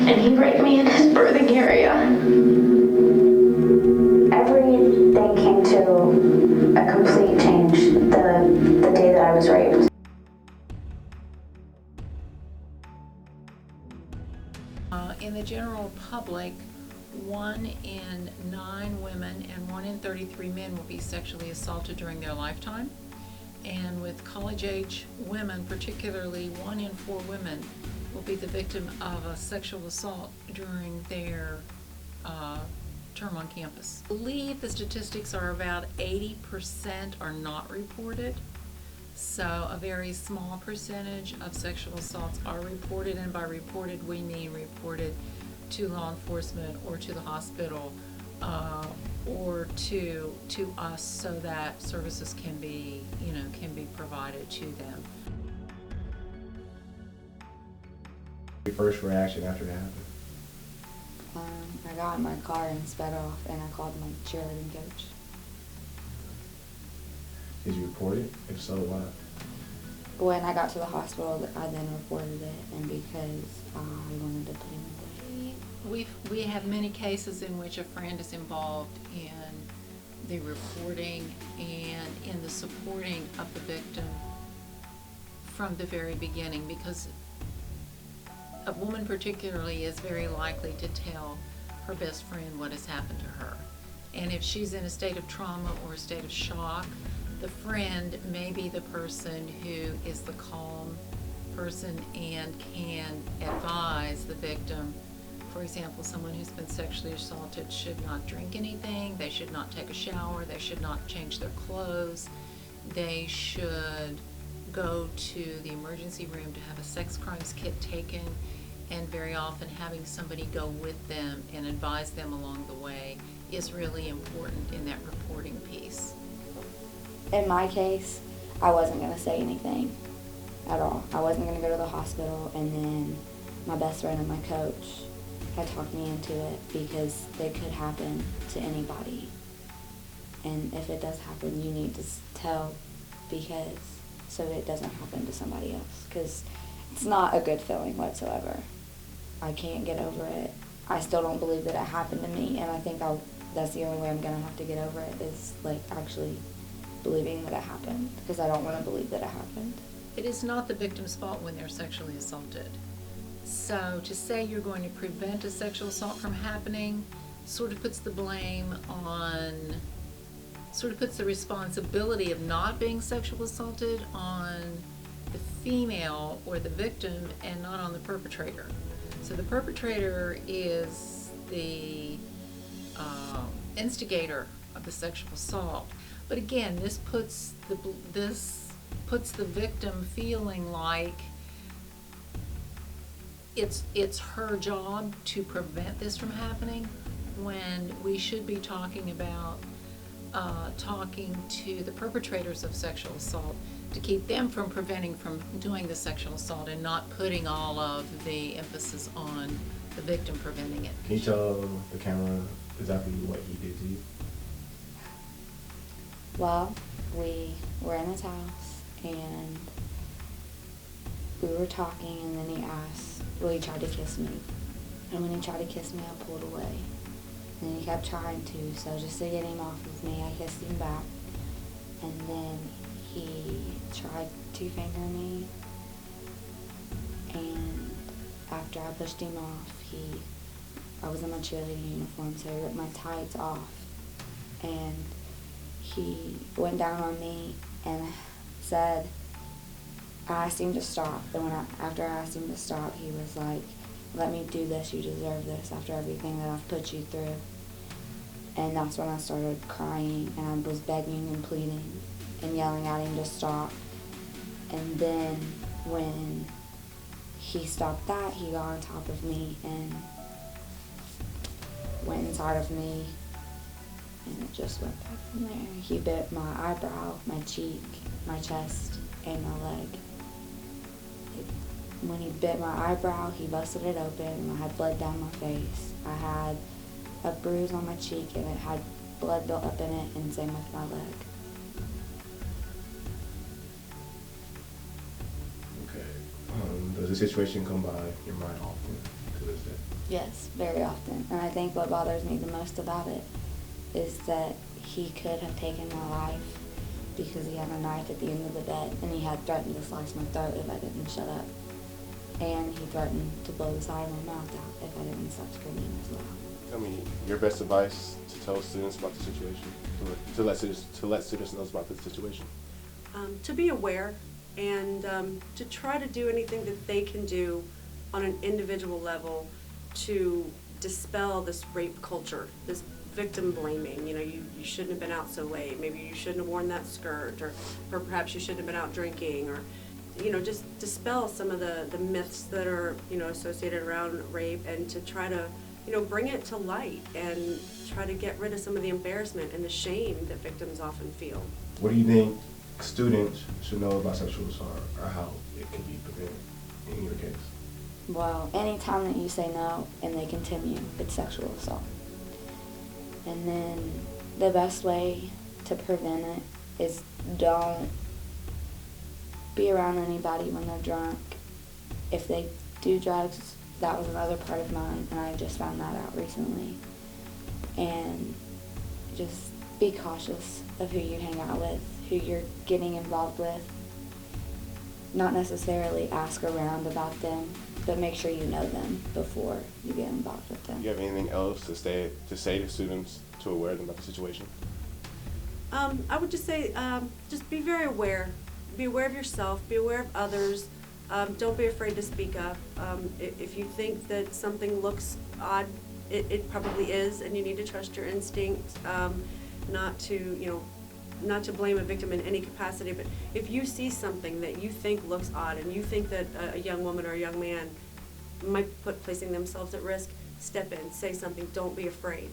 and he raped me in his birthing area. Everything came to a complete change the day that I was raped. In the general public, 1 in 9 women and 1 in 33 men will be sexually assaulted during their lifetime. And with college-age women, particularly 1 in 4 women will be the victim of a sexual assault during their term on campus. I believe the statistics are about 80% are not reported. So a very small percentage of sexual assaults are reported, and by reported we mean reported to law enforcement or to the hospital or to us, so that services can be provided to them. Your first reaction after that happened? I got in my car and sped off, and I called my cheerleading coach. Did you report it? If so, why? When I got to the hospital, I then reported it, and because I wanted to put him away. We have many cases in which a friend is involved in the reporting and in the supporting of the victim from the very beginning, because a woman particularly is very likely to tell her best friend what has happened to her. And if she's in a state of trauma or a state of shock, the friend may be the person who is the calm person and can advise the victim. For example, someone who's been sexually assaulted should not drink anything, they should not take a shower, they should not change their clothes, they should go to the emergency room to have a sex crimes kit taken, and very often having somebody go with them and advise them along the way is really important in that reporting piece. In my case, I wasn't going to say anything at all. I wasn't going to go to the hospital, and then my best friend and my coach had talked me into it because it could happen to anybody. And if it does happen, you need to tell, because so it doesn't happen to somebody else, because it's not a good feeling whatsoever. I can't get over it. I still don't believe that it happened to me, and I think that's the only way I'm going to have to get over it, is like actually believing that it happened, because I don't want to believe that it happened. It is not the victim's fault when they're sexually assaulted. So to say you're going to prevent a sexual assault from happening sort of puts the blame on, sort of puts the responsibility of not being sexually assaulted on the female or the victim and not on the perpetrator. So the perpetrator is the instigator of the sexual assault. But again, this puts the victim feeling like it's her job to prevent this from happening, when we should be talking about talking to the perpetrators of sexual assault to keep them from preventing from doing the sexual assault, and not putting all of the emphasis on the victim preventing it. Can you tell the camera exactly what he did to you? Well, we were in his house, and we were talking, and then he tried to kiss me. And when he tried to kiss me, I pulled away. And he kept trying to, so just to get him off of me, I kissed him back. And then he tried to finger me. And after I pushed him off, I was in my cheerleading uniform, so he ripped my tights off. And he went down on me and said, I asked him to stop, and after I asked him to stop, he was like, "Let me do this, you deserve this after everything that I've put you through." And that's when I started crying, and I was begging and pleading and yelling at him to stop. And then when he stopped that, he got on top of me and went inside of me, and it just went back from there. He bit my eyebrow, my cheek, my chest, and my leg. When he bit my eyebrow, he busted it open, and I had blood down my face. I had a bruise on my cheek, and it had blood built up in it, and same with my leg. Okay. Does the situation come by your mind often to this day? Yes, very often. And I think what bothers me the most about it is that he could have taken my life because he had a knife at the end of the bed, and he had threatened to slice my throat if I didn't shut up. And he threatened to blow the side of my mouth out if I didn't stop screaming as well. Tell me your best advice to tell students about the situation, to let students know about the situation. To be aware and to try to do anything that they can do on an individual level to dispel this rape culture, this victim blaming. You know, you shouldn't have been out so late. Maybe you shouldn't have worn that skirt, or perhaps you shouldn't have been out drinking, or, you know, just dispel some of the myths that are, you know, associated around rape, and to try to, you know, bring it to light and try to get rid of some of the embarrassment and the shame that victims often feel. What do you think students should know about sexual assault, or how it can be prevented in your case? Well, anytime that you say no and they continue, it's sexual assault. And then the best way to prevent it is don't be around anybody when they're drunk. If they do drugs, that was another part of mine, and I just found that out recently. And just be cautious of who you hang out with, who you're getting involved with. Not necessarily ask around about them, but make sure you know them before you get involved with them. Do you have anything else to say to students to aware them about the situation? I would just say, just be very aware. Be aware of yourself, be aware of others. Don't be afraid to speak up. If you think that something looks odd, it probably is, and you need to trust your instincts, not to blame a victim in any capacity. But if you see something that you think looks odd, and you think that a young woman or a young man might be placing themselves at risk, step in, say something, don't be afraid.